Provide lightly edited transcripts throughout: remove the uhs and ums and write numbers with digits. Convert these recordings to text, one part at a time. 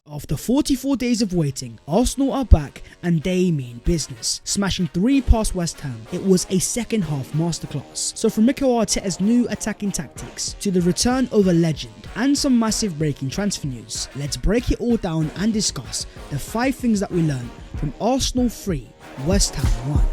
After 44 days of waiting, Arsenal are back and they mean business, smashing 3 past West Ham. It was a second half masterclass. So from Mykhaylo Arteta's new attacking tactics to the return of a legend and some massive breaking transfer news, let's break it all down and discuss the 5 things that we learned from Arsenal 3, West Ham 1.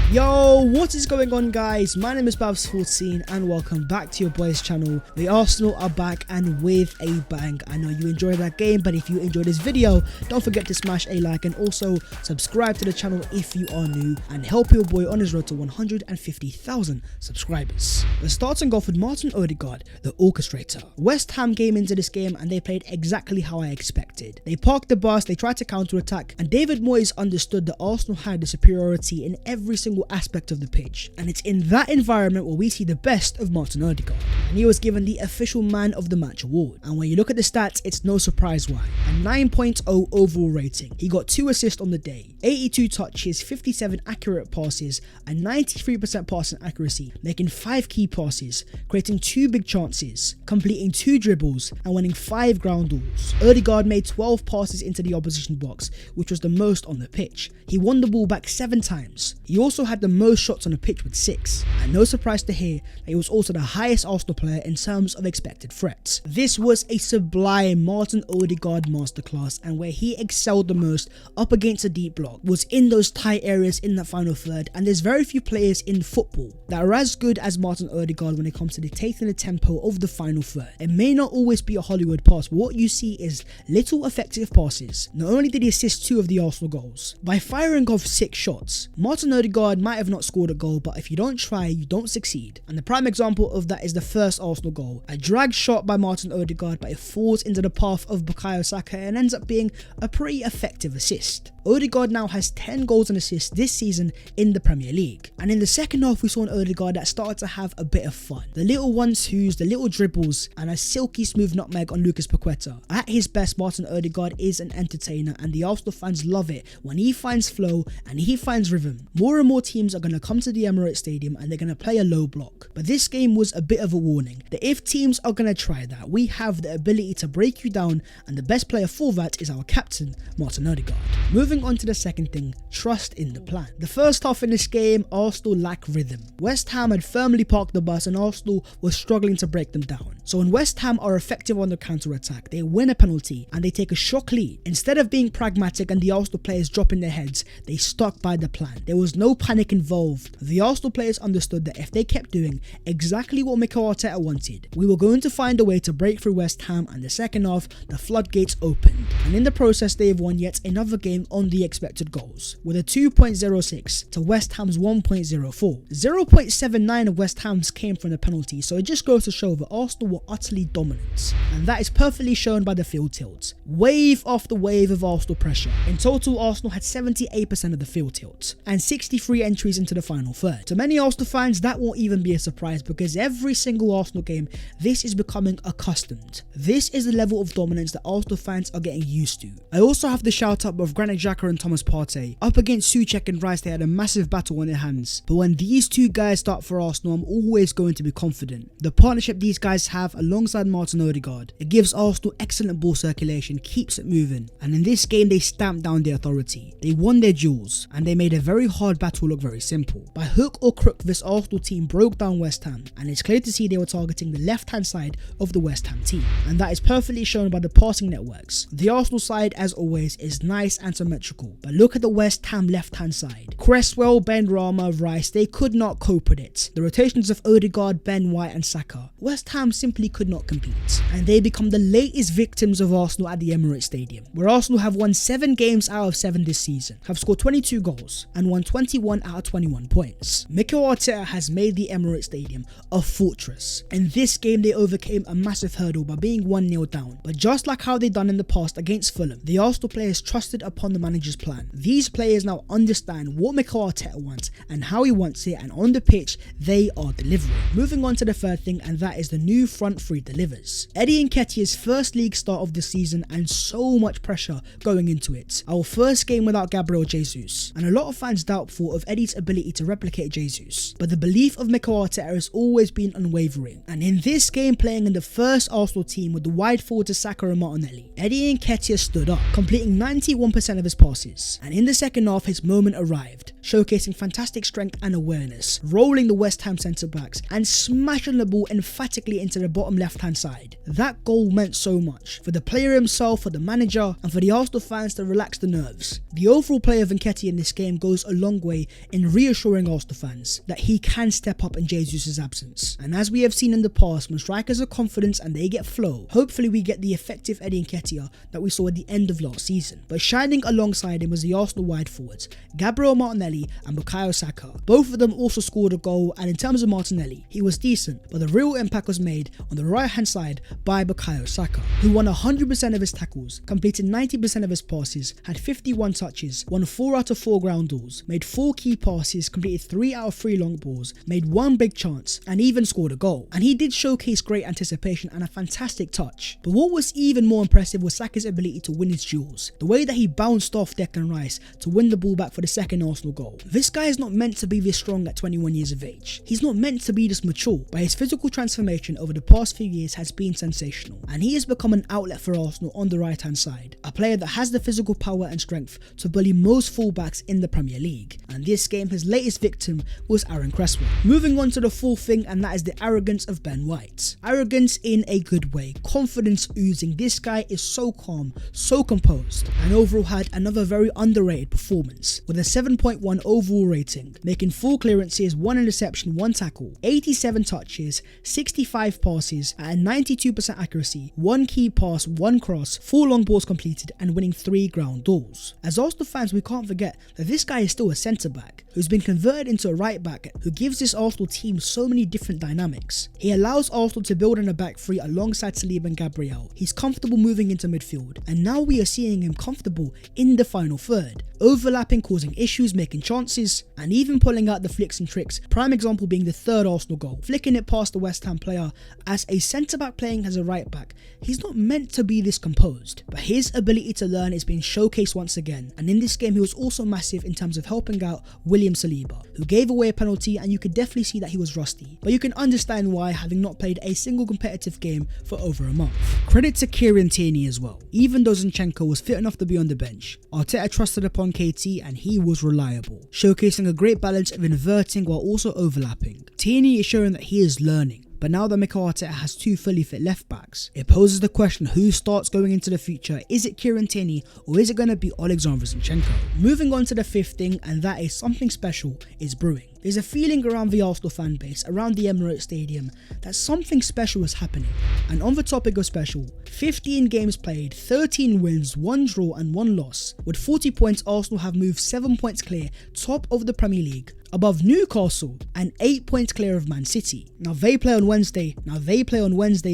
Yo, what is going on guys? My name is Babs14 and welcome back to your boys channel. The Arsenal are back and with a bang. I know you enjoyed that game, but if you enjoyed this video, don't forget to smash a like and also subscribe to the channel if you are new and help your boy on his road to 150,000 subscribers. Let's start and go with Martin Odegaard, the orchestrator. West Ham came into this game and they played exactly how I expected. They parked the bus, they tried to counter-attack, and David Moyes understood that Arsenal had the superiority in every single aspect of the pitch, and it's in that environment where we see the best of Martin Odegaard, and he was given the official man of the match award. And when you look at the stats, it's no surprise why. A 9.0 overall rating, he got 2 assists on the day, 82 touches, 57 accurate passes, and 93% passing accuracy, making 5 key passes, creating 2 big chances, completing 2 dribbles, and winning 5 ground duels. Odegaard made 12 passes into the opposition box, which was the most on the pitch. He won the ball back 7 times. He also had the most shots on the pitch with 6, and no surprise to hear that he was also the highest Arsenal player in terms of expected threats. This was a sublime Martin Odegaard masterclass, and where he excelled the most up against a deep block was in those tight areas in that final third, and there's very few players in football that are as good as Martin Odegaard when it comes to dictating the tempo of the final third. It may not always be a Hollywood pass, but what you see is little effective passes. Not only did he assist 2 of the Arsenal goals, by firing off 6 shots, Martin Odegaard might have not scored a goal, but if you don't try, you don't succeed. And the prime example of that is the first Arsenal goal, a drag shot by Martin Odegaard, but it falls into the path of Mykhaylo and ends up being a pretty effective assist. Odegaard now has 10 goals and assists this season in the Premier League. And in the second half, we saw an Odegaard that started to have a bit of fun. The little 1-2s, the little dribbles, and a silky smooth nutmeg on Lucas Paqueta. At his best, Martin Odegaard is an entertainer, and the Arsenal fans love it when he finds flow and he finds rhythm. More and more teams are going to come to the Emirates Stadium and they're going to play a low block. But this game was a bit of a warning that if teams are going to try that, we have the ability to break you down, and the best player for that is our captain, Martin Odegaard. Moving on to the second thing, trust in the plan. The first half in this game, Arsenal lacked rhythm. West Ham had firmly parked the bus and Arsenal was struggling to break them down. So when West Ham are effective on the counter-attack, they win a penalty and they take a shock lead. Instead of being pragmatic and the Arsenal players dropping their heads, they stuck by the plan. There was no panic involved. The Arsenal players understood that if they kept doing exactly what Mykhaylo Arteta wanted, we were going to find a way to break through West Ham, and the second half, the floodgates opened. And in the process, they have won yet another game on the expected goals, with a 2.06 to West Ham's 1.04. 0.79 of West Ham's came from the penalty, so it just goes to show that Arsenal were utterly dominant. And that is perfectly shown by the field tilt. Wave after wave of Arsenal pressure. In total, Arsenal had 78% of the field tilt, and 63 entries into the final third. To many Arsenal fans, that won't even be a surprise because every single Arsenal game, this is becoming accustomed. This is the level of dominance that Arsenal fans are getting used to. I also have the shout out of Granit Xhaka and Thomas Partey. Up against Souček and Rice, they had a massive battle on their hands. But when these 2 guys start for Arsenal, I'm always going to be confident. The partnership these guys have alongside Martin Odegaard, it gives Arsenal excellent ball circulation, keeps it moving. And in this game, they stamped down their authority. They won their duels, and they made a very hard battle look very simple. By hook or crook, this Arsenal team broke down West Ham, and it's clear to see they were targeting the left-hand side of the West Ham team. And that is perfectly shown by the passing networks. The Arsenal side, as always, is nice and symmetrical. But look at the West Ham left-hand side. Cresswell, Benrahma, Rice, they could not cope with it. The rotations of Odegaard, Ben White and Saka, West Ham simply could not compete. And they become the latest victims of Arsenal at the Emirates Stadium, where Arsenal have won 7 games out of 7 this season, have scored 22 goals and won 21 out of 21 points. Mykhaylo Arteta has made the Emirates Stadium a fortress. In this game, they overcame a massive hurdle by being 1-0 down. But just like how they done in the past against Fulham, the Arsenal players trusted upon the manager's plan. These players now understand what Mykhaylo Arteta wants and how he wants it, and on the pitch, they are delivering. Moving on to the third thing, and that is the new front front three delivers. Eddie Nketiah's first league start of the season and so much pressure going into it. Our first game without Gabriel Jesus, and a lot of fans doubtful of Eddie's ability to replicate Jesus. But the belief of Mykhaylo Arteta has always been unwavering, and in this game, playing in the first Arsenal team with the wide forward to Saka and Martinelli, Eddie Nketiah stood up, completing 91% of his passes, and in the second half his moment arrived, showcasing fantastic strength and awareness, rolling the West Ham centre-backs and smashing the ball emphatically into the bottom left-hand side. That goal meant so much, for the player himself, for the manager, and for the Arsenal fans to relax the nerves. The overall play of Nketiah in this game goes a long way in reassuring Arsenal fans that he can step up in Jesus' absence. And as we have seen in the past, when strikers are confident and they get flow, hopefully we get the effective Eddie Nketiah that we saw at the end of last season. But shining alongside him was the Arsenal wide forwards, Gabriel Martinelli and Bukayo Saka. Both of them also scored a goal, and in terms of Martinelli, he was decent, but the real impact was made on the right hand side by Bukayo Saka, who won 100% of his tackles, completed 90% of his passes, had 51 touches, won 4 out of 4 ground duels, made 4 key passes, completed 3 out of 3 long balls, made 1 big chance, and even scored a goal. And he did showcase great anticipation and a fantastic touch. But what was even more impressive was Saka's ability to win his duels. The way that he bounced off Declan Rice to win the ball back for the second Arsenal goal. This guy is not meant to be this strong at 21 years of age. He's not meant to be this mature, but his physical transformation over the past few years has been sensational, and he has become an outlet for Arsenal on the right hand side. A player that has the physical power and strength to bully most fullbacks in the Premier League. And this game, his latest victim was Aaron Cresswell. Moving on to the fourth thing, and that is the arrogance of Ben White. Arrogance in a good way, confidence oozing. This guy is so calm, so composed, and overall had another very underrated performance with a 7.1 overall rating, making 4 clearances, 1 interception, 1 tackle, 87 touches, 65 passes at a 92% accuracy, 1 key pass, 1 cross, 4 long balls completed, and winning 3 ground duels. As Arsenal fans, we can't forget that this guy is still a centre back who's been converted into a right back, who gives this Arsenal team so many different dynamics. He allows Arsenal to build in a back three alongside Saliba and Gabriel. He's comfortable moving into midfield, and now we are seeing him comfortable in the final third, overlapping, causing issues, making chances, and even pulling out the flicks and tricks. Prime example being the third Arsenal goal, flicking it past the West Ham player. As a centre back playing as a right back, he's not meant to be this composed, but his ability to learn is being showcased once again. And in this game, he was also massive in terms of helping out William Saliba, who gave away a penalty, and you could definitely see that he was rusty, but you can understand why, having not played a single competitive game for over a month. Credit to Kieran Tierney as well. Even though Zinchenko was fit enough to be on the bench, Arteta trusted upon KT and he was reliable, showcasing a great balance of inverting while also overlapping. Tierney is showing that he is learning. But now that Mykhaylo Arteta has 2 fully fit left backs, it poses the question who starts going into the future. Is it Kieran Tierney or is it going to be Alexander Zinchenko? Moving on to the 5th thing, and that is something special is brewing. There's a feeling around the Arsenal fan base, around the Emirates Stadium, that something special is happening. And on the topic of special, 15 games played, 13 wins, 1 draw and 1 loss. With 40 points, Arsenal have moved 7 points clear, top of the Premier League, above Newcastle, and 8 points clear of Man City. Now they play on Wednesday,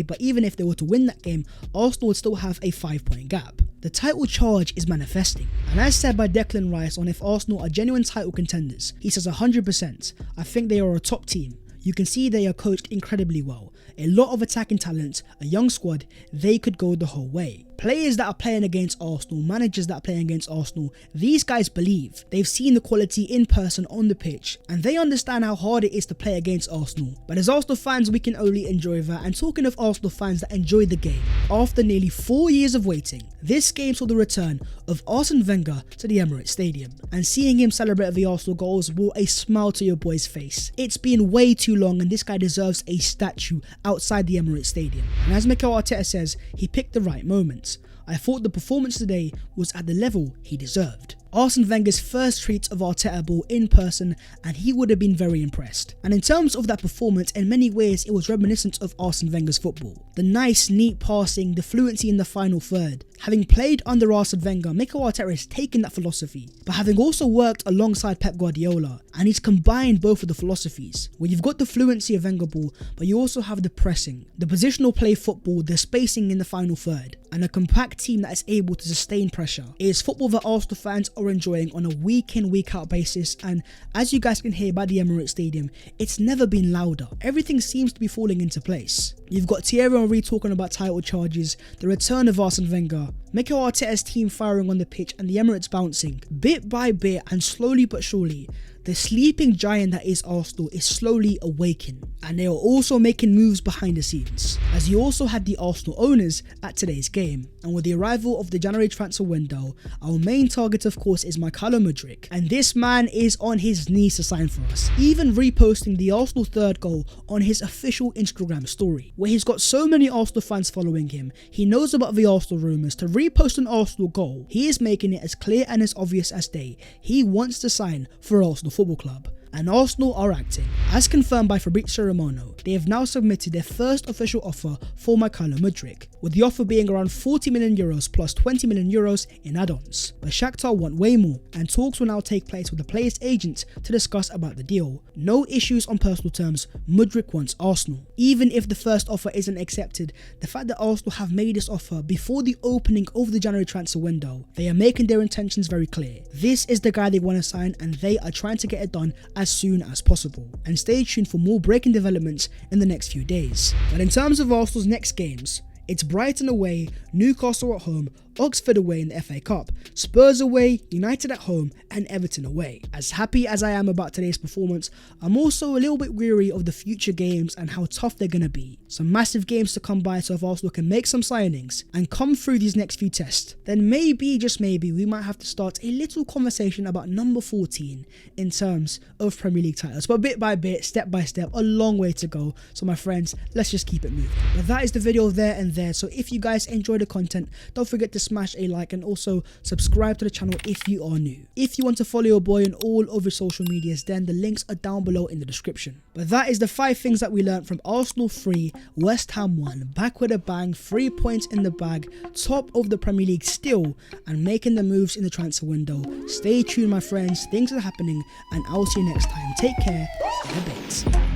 but even if they were to win that game, Arsenal would still have a 5-point gap. The title charge is manifesting, and as said by Declan Rice on if Arsenal are genuine title contenders, he says 100%, I think they are a top team. You can see they are coached incredibly well. A lot of attacking talent, a young squad, they could go the whole way. Players that are playing against Arsenal, managers that are playing against Arsenal, these guys believe. They've seen the quality in person on the pitch, and they understand how hard it is to play against Arsenal. But as Arsenal fans, we can only enjoy that. And talking of Arsenal fans that enjoy the game, after nearly 4 years of waiting, this game saw the return of Arsene Wenger to the Emirates Stadium. And seeing him celebrate the Arsenal goals brought a smile to your boy's face. It's been way too long, and this guy deserves a statue outside the Emirates Stadium. And as Mykhaylo Arteta says, he picked the right moment. I thought the performance today was at the level he deserved. Arsene Wenger's first treat of Arteta ball in person, and he would have been very impressed. And in terms of that performance, in many ways it was reminiscent of Arsene Wenger's football. The nice, neat passing, the fluency in the final third, Having played under Arsene Wenger, Mykhaylo Arteta has taken that philosophy, but having also worked alongside Pep Guardiola, and he's combined both of the philosophies, where you've got the fluency of Wenger ball, but you also have the pressing, the positional play football, the spacing in the final third, and a compact team that is able to sustain pressure. It is football that Arsenal fans are enjoying on a week in, week out basis, and as you guys can hear by the Emirates Stadium, it's never been louder. Everything seems to be falling into place. You've got Thierry Henry talking about title charges, the return of Arsene Wenger, Mykhaylo Arteta's team firing on the pitch, and the Emirates bouncing. Bit by bit and slowly but surely, the sleeping giant that is Arsenal is slowly awakening, and they are also making moves behind the scenes, as you also had the Arsenal owners at today's game. And with the arrival of the January transfer window, our main target of course is Mykhaylo Mudryk, and this man is on his knees to sign for us, even reposting the Arsenal third goal on his official Instagram story, where he's got so many Arsenal fans following him. He knows about the Arsenal rumours. To repost an Arsenal goal, he is making it as clear and as obvious as day. He wants to sign for Arsenal Football Club. And Arsenal are acting. As confirmed by Fabrizio Romano, they have now submitted their first official offer for Mykhaylo Mudryk, with the offer being around 40 million euros plus 20 million euros in add-ons. But Shakhtar want way more, and talks will now take place with the player's agent to discuss about the deal. No issues on personal terms, Mudryk wants Arsenal. Even if the first offer isn't accepted, the fact that Arsenal have made this offer before the opening of the January transfer window, they are making their intentions very clear. This is the guy they want to sign, and they are trying to get it done as soon as possible. And stay tuned for more breaking developments in the next few days. But in terms of Arsenal's next games, it's Brighton away, Newcastle at home, Oxford away in the FA Cup, Spurs away, United at home, and Everton away. As happy as I am about today's performance, I'm also a little bit weary of the future games and how tough they're going to be. Some massive games to come by, so if Arsenal can make some signings and come through these next few tests, then maybe, just maybe, we might have to start a little conversation about number 14 in terms of Premier League titles. But bit by bit, step by step, a long way to go. So my friends, let's just keep it moving. But that is the video there and there. So if you guys enjoy the content, don't forget to smash a like and also subscribe to the channel if you are new. If you want to follow your boy on all of his social medias, then the links are down below in the description. But that is the 5 things that we learned from Arsenal 3, West Ham 1, back with a bang, 3 points in the bag, top of the Premier League still, and making the moves in the transfer window. Stay tuned my friends, things are happening, and I'll see you next time. Take care, in a bit.